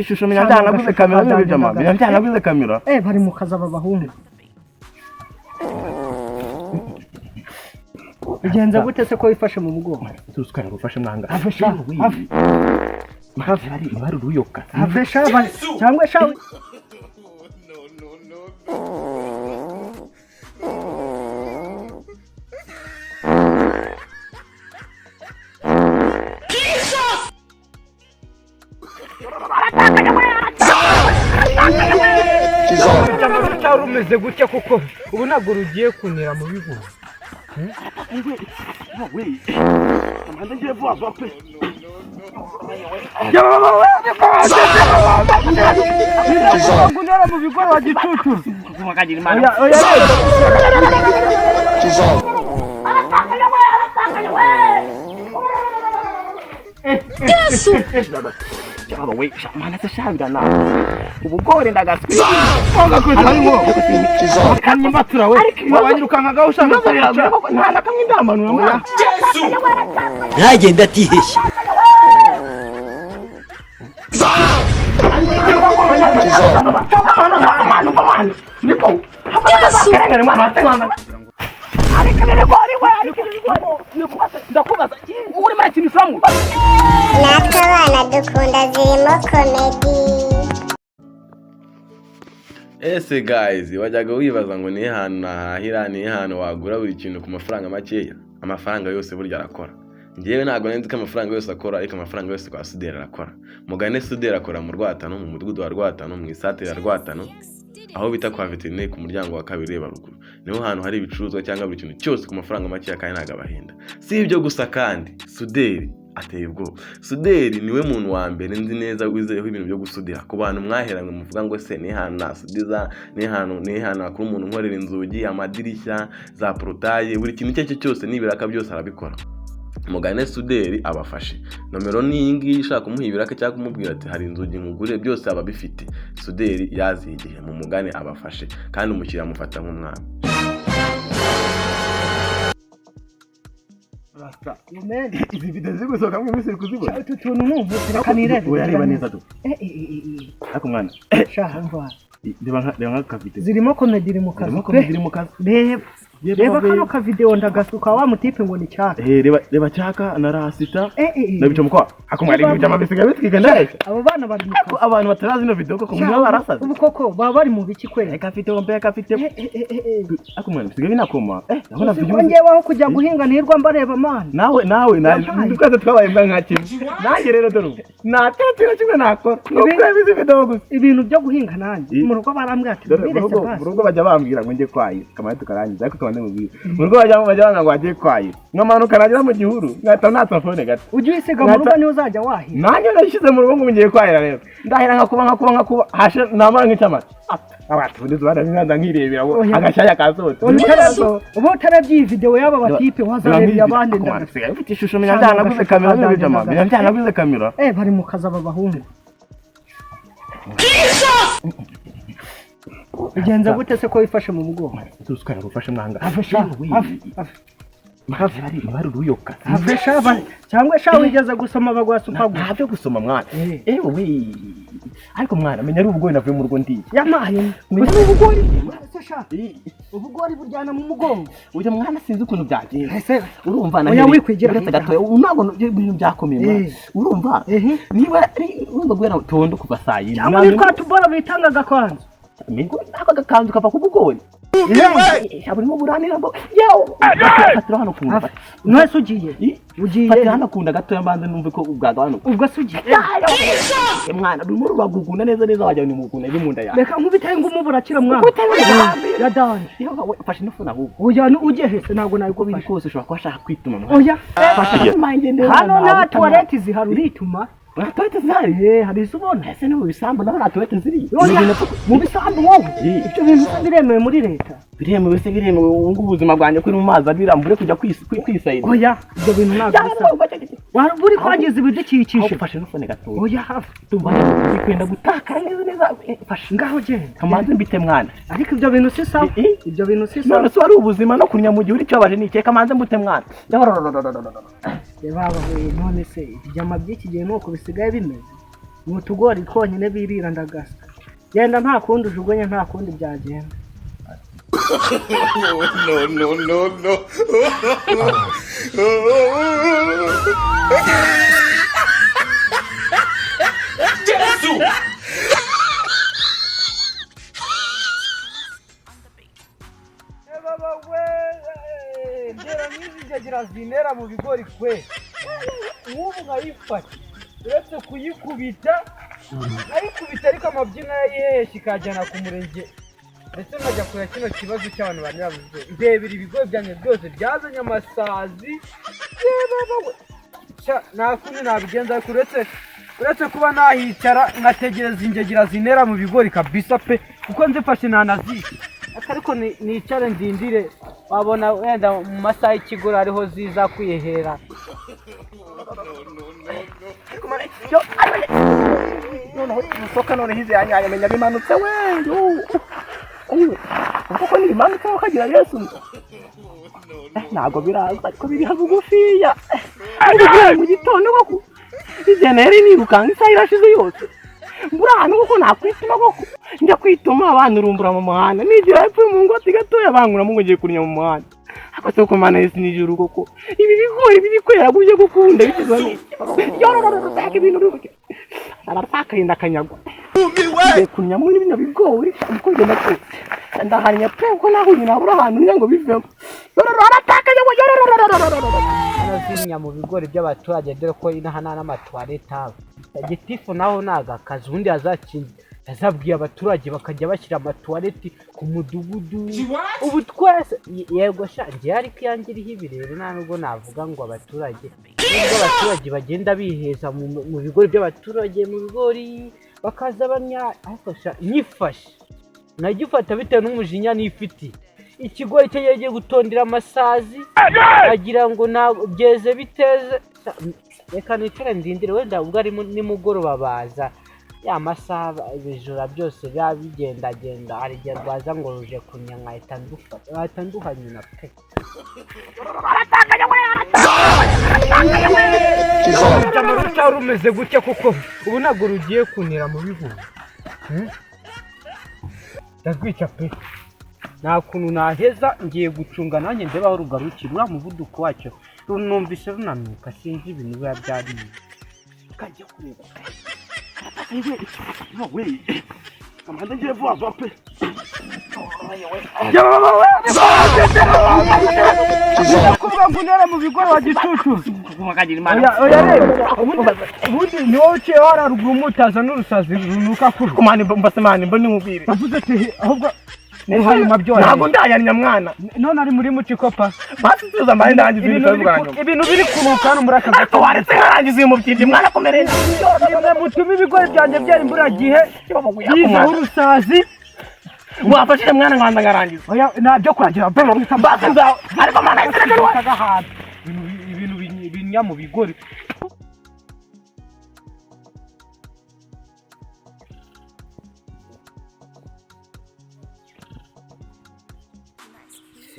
ishusho menya byanaguze kamera n'ibyo byama byanaguze kamera bari mu kaza babahunga ugenza gute se ko wifashe mu mugongo tuskana gufashe mwanga afasha bari ruyoka afasha cyangwa shawe umeze gutya kuko ubu ntabwo rugiye kunira mu bigo kunira mu bigo wa gitutu Yesu Chaba we mana tashabira na ubugore ndagaswe konga kwitamo kanyi matura we wabanyirukankaga ushaka sarira nta nakamwe ndamanura mwana Yesu yagenda atihesha natwe abana dukunda zirimo komedi. Ese guys wajyaga wibaza ngo ni hantu nahahira ni hantu wagura buri kintu ku mafaranga makeya amafaranga yose burya arakora ngewe ntago nzi ko amafaranga yose akora ariko amafaranga yose kwa Sudera arakora mugane Sudera akora mu Rwatano mu mudugudu wa Rwatano mu isate ya Rwatano aho bita kwa veterinary ku muryango wa kabiri reba ruguru niho hantu hari ibicuruzwa cyangwa buri kintu cyose ku mafaranga makeya kandi ntago abahenda si ibyo gusa kandi Suderi ateye ubwo Suderi niwe muntu wa mbere nzi neza wizeyeho ibintu byo gusudira ku bantu mwaheranywe muvuga ngo se ni hantu nasudiza ni hantu akuru umuntu nkorera inzugi amadirishya za portail buri kintu cyo cyose nibiraka byose arabikora mugane Suderi abafashe nomero ni iyi ishaka kumuhibiraka cyangwa kumubwira ati hari inzugi ngugure byose ababifite Suderi yazigiye mu mugane abafashe kandi umukiriya mufata nk'umwana izi video zigusohoka mu misiri kuzibona tuntu numva tirakanirebe urareba neza tu ako mwana shahamba reba nka kavite zirimo komedi iri mu kazi reba kano ka video ndagasuka wa mutipe ngo ni cyaka reba cyaka na rasita nabico mukwa ako mwari ibyo amabisiga bitwiga ndahesha abo bana bari mu kazi abantu batarazi no video koko mwe barasaze ubu koko baba bari mu biki kwere kafite ombe kafite ako mwari bisiga binakoma ndabona video ngeweho kujya guhinga nirwa mbareba mana nawe twese twabaye mbwa nka kimwe nanjye rero dore natetera kimwe nakora nuko bizi video gusa ibintu byo guhinga nanjye mu rugo barambwira ati biretse basi mu rugo bajya bambwira ngo nge kwayi kamara tukarangiza ariko mu rugo bajya ngo wagiye kwayi nkamanuka nagira mu gihuru ngata nta telefone gato ujye wisiga mu rugo ni uzajya wahira nanjye nashyize mu rugo ngo ngiye kwahira rero ndahira nkakuba hashe namara nk'icyamata abatubuze barabinganza nkirebera agashaya kasote ubu utarabye iyi video y'aba batipe wazarebye abandi ndagasiga ufite ishusho menya byanaguze kamera n'ibyo byama byanaguze kamera bari mu kaza babahungu ugenza gute se ko wifashe mu mugongo tuskana gufashe mwanga afasha bari ruyoka afasha cyangwa sha wigeze gusoma bagwasuka ntabyo gusoma mwana we ariko mwana menya ari ubugori navuye mu rugo ndi yamaye menya ubugori ubugori buryana mu mugongo uyu mwana sinzi ukuntu byagiye urumva oya wikwigira gatoya ntabwo ibintu byakomeye urumva niba urumva gwera tondo kuva saa yindi cyangwa ni twatubora bitanga gakwanzu mingo nako gakanzu kava ku bugori aburi buranira ngo yawo fatira hano kumva nwese ugiye fatira hano kunda gatoya mbanze numve ko ubwagabanuka ubwo sugiye mwana buri muri baguguna neza wajya ni muguna iri munda ya reka nkubitaye ngo umuburakira mwana ya danje fashe nufuna ahubwo oya uje hese ntago nayo ko biri kose ushobora kwashaka kwituma oya fashe mind ndende hano nta toilette zihari urituma toilette zihari hari isubona ese no bisambu naho toilette ziri mu bisambu wowe ibyo bintu biremewe muri leta biremewe se biremewe ngo ubuzima bwanjye kuri mu mazi abirambure kujya kwisayida oya ibyo bintu ntabwo buri kwagize ibidukikije fashe nufone gato oya hafi tumva kwenda gutakara neza fashe ngaho genda kamanze mbite mwana ariko ibyo bintu si sawa ibyo bintu si sawa none se wari ubuzima no kunya mu gihe uri cyabaje nike kamanze mbute mwana baba we none se ibyama by'iki gihe nuko bisigaye bimeze mu tugori twonyine birira ndagasa genda nta kundi ujugunye nta kundi byagenda no. ndera n'injegera zinera mu bigori kwe ubu nkayifata uretse kuyikubita ariko amabyina yihesha ikajyana ku murenge ndetse nkajya kureba kino kibazo cy'abantu banyirabuze ndebera ibigori byanjye byose byazanye amasazi nta kundi nabigenza ariko uretse kuba nahicara nkategereza injegera zinera mu bigori kabisa pe kuko nzifashe nanaziki ariko nicare ndindire wabona wenda mu masaha y'ikigori ariho ziza kwihera noneho umusoka none hize yanyaye menya bimanutse wende ayiwe kuko ni bimanutse ukagira Yesu ntago biraza ariko biri habugufiya ari mu gitondo koko igenere nirukanga isaha irashize yose burano kuko nakwituma koko njya kwituma abantu urumbura mu muhanda nigira hepfo mu ngoti gatoya bangura mu ngiye kunya mu muhanda akose ko mana Yesu nijuru koko ibi bigori biri kwera guje gukunda bitizwa ni yorororo take ibintu ruke aratakarinda kanyagwa kunya muri bino bigori uko ngenda ko ndahanya pe ko naho nyina bura ahantu ngo bivemo yorororo aratakaye yorororo arazinya mu bigori by'abaturage dore ko inahana n'amatwarete aba gitifu naho nagakazi undi azabwiye abaturage bakajya bashyira amatuwareti ku mudugudu ubu twese yego sha ngiye ariko yangiriho ibirero nta nubwo navuga ngo abaturage bagenda biheza mu bigori by'abaturage mu bigori bakaza banya ariko sha nyifashe nagifata bitewe n'umujinya nifiti ikigori cyo yagiye gutondera amasazi agira ngo byeze biteze reka nicare ndindire wenda ubwo ari nimugoroba baza ya masaha ibijura byose biba bigendagenda hari igihe rwaza ngo ruje kunya nkahita nduha nyina pe ijambo ruca rumeze gutya kuko ubu ntabwo rugiye kunira mu bivuga ndagwica pe nta kuntu naheza ngiye gucunga nanjye ndeba aho rugarukira uriya muvuduko wacyo numvise runanuka sinzi ibintu biba byariye kajya kureba kamanda ngiye vuba pe kuvuga ngo unera mu bigori wa gicucu kumakagira imana oya reba ubundi ni wowe uciye wararugura umutaza n'urusazi runuka kuri kumana mbasemane mbone nkubwire avuze ati ahubwo hari mabyo ntabwo ndayanya mwana none ari muri mucikopa basubiza amahane ndangiza ibintu biri kunuka hano muri aka gato waretse nkarangiza uyu mubyimbi mwana komereye nimwe mutuma ibigori byanjye byari imburagihe yizeho urusazi wafashije mwana nkanza ngarangiza oya nabyo kuragira bro mbase zawe ariko mwana yitagahaza ibintu binya mu bigori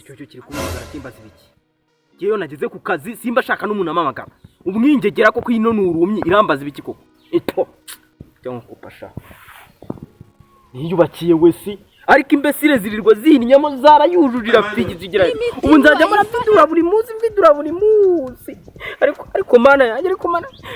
cyo kiri kumugara kimbaza ibiki giyo nageze ku kazi simba shaka n'umuntu amamagara umwingegera ko kwino nurumye irambaza ibiki koko eto cyo nkupasha niyubakiye wese ariko imbesire zirirwa zihininyamo zarayujujira figi zigira ubu nzajya murapidura buri munsi ariko mana yanjye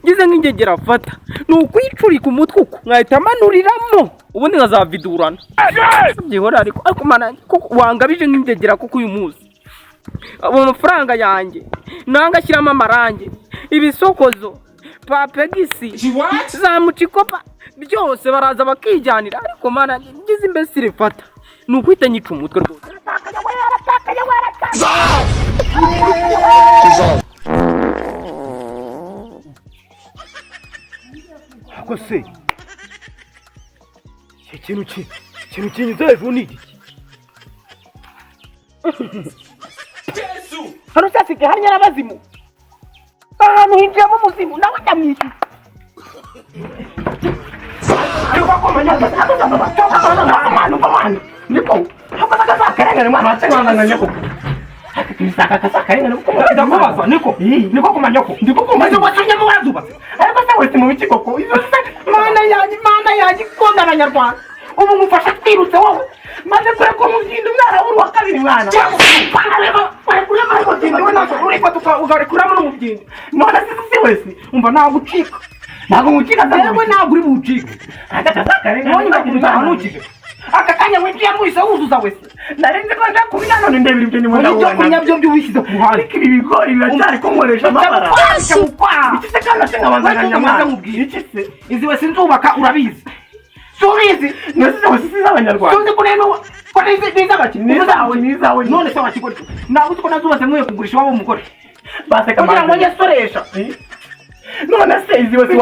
ngize nk'ingegera fata nukwicurika umutwe uko nkahita manuriramo ubundi nkazavidurana byihora ariko mana yanjye wangabije nk'ingegera kuko uyu munsi abo mafaranga yanjye nangashyiramo amarange ibisokozo papegisi za mucikopa byose baraza bakijyanira ariko mana ngize imbesire fata nukwita nyica umutwe rwose ako se ikintu kinyuze hejuru ni igiki hano cyafite hari nyarabazimu ahantu hinjiyemo umuzimu nawe ndamwishyuye ariko komanya niko hapana kasakarengane mwana watsenga nyoko nisaka kasakarengane kuko niko komanya ko ndiko komanya ko cyangwa mwazuba ariko se wese mu biki koko izo mana yanjye ikunda abanyarwanda ubu ngufasha twirutse wowe maze kure ko muzinda umwana w'uru wa kabiri mwana urifata ugarekuramo n'umubyinda none si wese umva ntabwo ucika ntabwo mucika yewe ntabwo uri bucike none ngakubita ntukike aka kanya winjiye muhise wuzuza wese narenze ko nda kubina none ndebira ibyo nyuma n'ibyo kunya byo byubishyize ku ruhande ibi bigori biracyari kunkoresha amabara ikise kandi sinabazaganya mwana mubwira ikise izi wese nzubaka urabizi subizi nasize wese z'abanyarwanda sonze ko rero ko n'iz'abakinnyi n'izawe none se wakigori ntabwo uko nazubatse nkwiye kugurisha iwabo umugore baseka kugira ngo njye soresha none se izi wese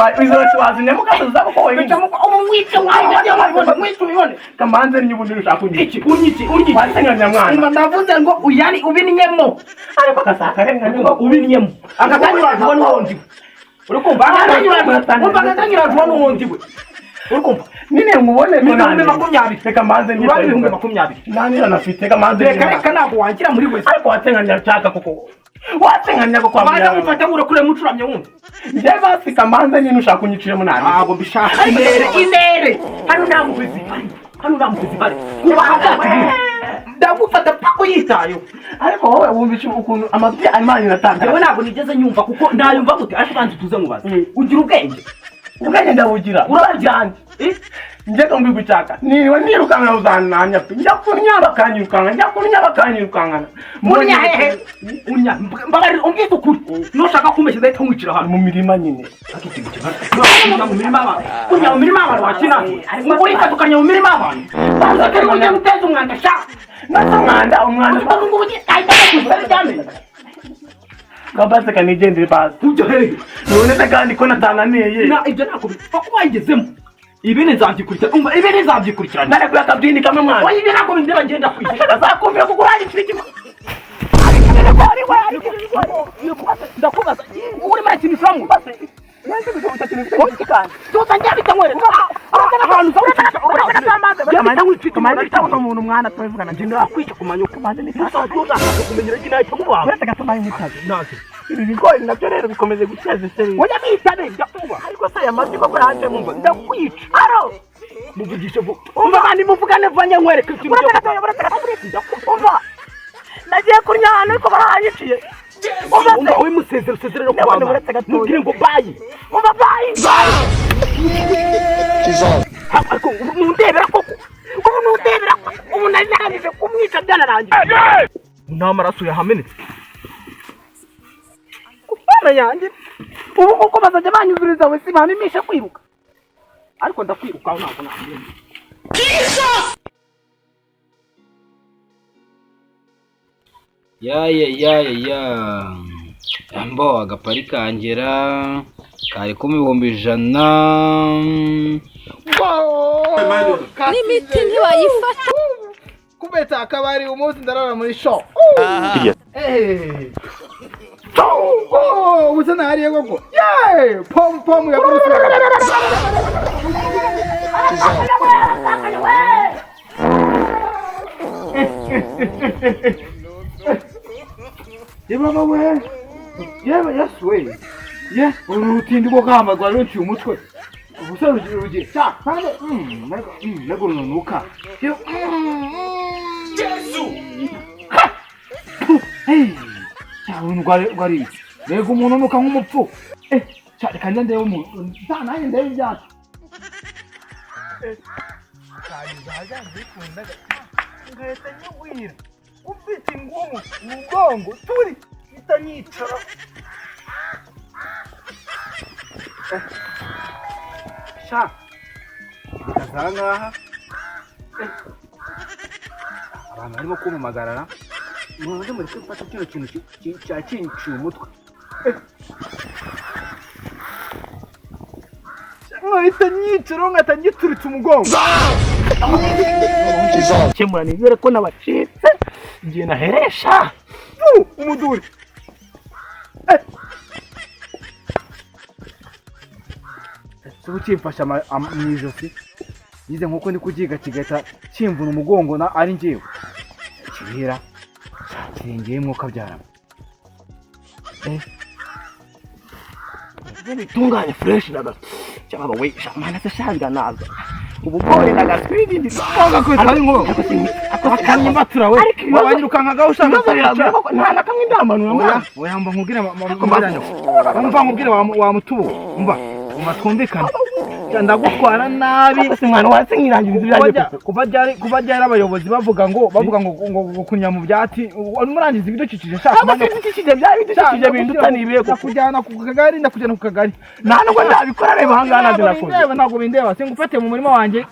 wazanye mu kazo zabo ko wewe umwice mwice ubibone kamanze ni ubundi ushaka unyici wasenganya mwana ndavuze ngo uyani ubininyemo ariko kasaka renga ubininyemo akakanyura vuba n'uwondi uri kumva akakanyura vuba n'uwondi we uri kumva nine mubone ko nane 20 reka manze ni 20 nani anafite kamanze reka ntabwo wangira muri wese ariko wasenganya cyaka koko watenganya ko kwa mwana mufata muro kure mucuramye wumva nje basi kamanze nyine ushaka unyicire munani ntabwo mbishaka inere hano namubizi bari ndagufata pako yitayo ariko wowe wumvishe ukuntu amabyi Imana inatanze yewe ntabwo nigeze nyumva kuko ndayumva gute ariko kandi tuze mubaza ugira ubwenge ndawugira urabyanje nje ko mbigucaka niwe nirukanga uzananya njya kunya bakanyirukanga munya hehe unya mbagari umbise ukuri nushaka kumeshya zahita nkwicira hano mu mirima nyine akitigira mu mirima abantu wakina uri katukanya mu mirima abantu bazakari kujya muteza umwanda sha nasa umwanda ngo ugiye ahita kubyame kabase kanigendere basi ujya hehe none kandi ko natananiye na ibyo nakubye kuko wayigezemo ibene nzabyikurikira umva ibene nzabyikurikira nare kuya kabyini kamwe mwana oyi ibene nako ndeba ngenda kwishyura zakumvira kuguranye kirikima ndakubaza uri mara kintu framu base nanze bizo kintu kandi tuza njabita mwere ahantu zamanda wicika manje cyangwa umuntu mwana twevugana nje ndakwica kumanya kumande ni tuza kumenyera kinaye cyo muwa uretse gatamanye mutazi nake ibi bigori nabyo rero bikomeze guteza iseri oya bitane ndakuba ariko se yamazi ko hanze mumva ndakwica aro muvugishe vuba umva kandi muvugane vanye nkwereke ikintu umva nagiye kuryana ariko barahanyiciye umva we musezero no kubamba mubwire ngo bayi umva bayi ariko nundebera koko ubu narangije kumwica byanarangiye nta maraso yahamenetse kupana yanjye ubu kuko bazajya banyuzuriza wese bamimisha kwiruka ariko ndakwiruka ntabwo nagenda ya ambo agapari kangera kari ku 100,000 n'imiti ntiwayifata kubeta akabari umunsi ndarara muri show ubusa nahariye koko pom ya Bruce Yeba we yeba yaswe ye urutindi bwo kahamagwa runci umutwe ubusa rugiye cha kandi nego nunuka Yesu cyabuntu gwari nego umuntu nuka nk'umupfu cyane kandi ndebe umuntu naye ndebe byatsi kandi zaganze kundaga ngahita nyugwira ufite ingumu umugongo turi itanyicara sha kazangaha abantu barimo kumamagarara muze muri kwifata kino kintu cyacinciye umutwe nkahita nyicara nkahita ngituritse umugongo kemura nibwire ko nabacitse igihe naheresha umuduri si ukimfasha mu ijosi yize nkuko ndi kugiga kigahita kimvuna umugongo na ari njyewe kibira kirengeye mwuka byarama bitunganye fresh na gato cyangwa we mana se shabira nazo ubugore ndagaswidi ndikoga ko ari ngo akanye matura we wanyirukankaga ushaka nta nakamwe ndamanura mwana oya mba nkubwire nkubwire wa mutubo umva twumvikana ndagutwara nabi mwana wase nkirangiriza ibyaje kuva ryari abayobozi bavuga ngo kunya mu byati murangiza ibidukikije shaka mwana ibidukikije byabidukikije bindutanibiye kujyana ku kagari ndakujyana ku kagari nta nubwo ndabikora reba hangana ndinakoze ntabwo bindeba singufate mu murima wanjye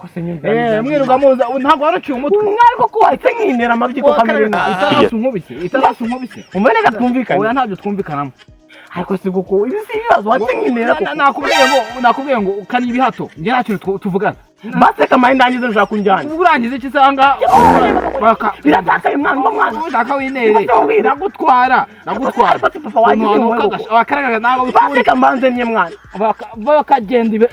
mwiruga muza ntabwo waraciye umutwe mwariko ko wahise nkintera amabyi ko kamere itarasu nkubise umene gatumvikana oya ntabyo twumvikanamo ariko siguko ibisi ibibazo watenginera nakubwiye ngo ukani ibihato nge ntakintu tuvugana baseka mayi ndangize nshaka kunjyana uburangize iki sanga baka birataka mwana ndaka winere ndagutwara wakaraga nabo baseka mbanze nye mwana bakagenda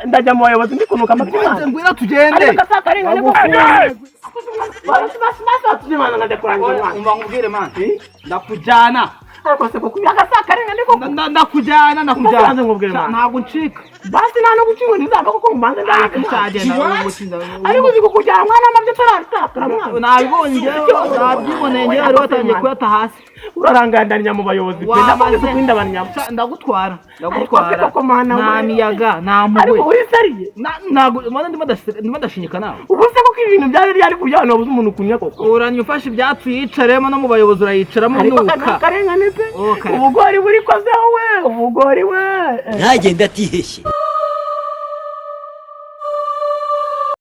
ndajya mu bayobozi ndikunuka amatima ngwira tugende gasaka ringa ne basi tujimana ndakurangije mwana umva nkubwire mwana ndakujyana ariko se kuko yagasaka ringa ndiko ndakujyana ntabwo ncika basi nta no gucinga ndizamba kuko mbanze ndakishagenda ariko zikukujyana mwana amabye taratakura mwana nabibonye nabyiboneye nge ari watangiye kuyata hasi urarangandanya mu bayobozi pe ndabaze kwinda abanyama ndagutwara nta miyaga nta mugwe ariko uri seriye ntago mwana ndimo ndashinyika nawe ubuse ko ibintu byari ari kujyana ubuze umuntu kunya koko uranyufasha ibyatsi yicaremo no mu bayobozi urayicaramo nuka karengane pe ubugori buri kozeho we ubugori we ntagenda atiheshye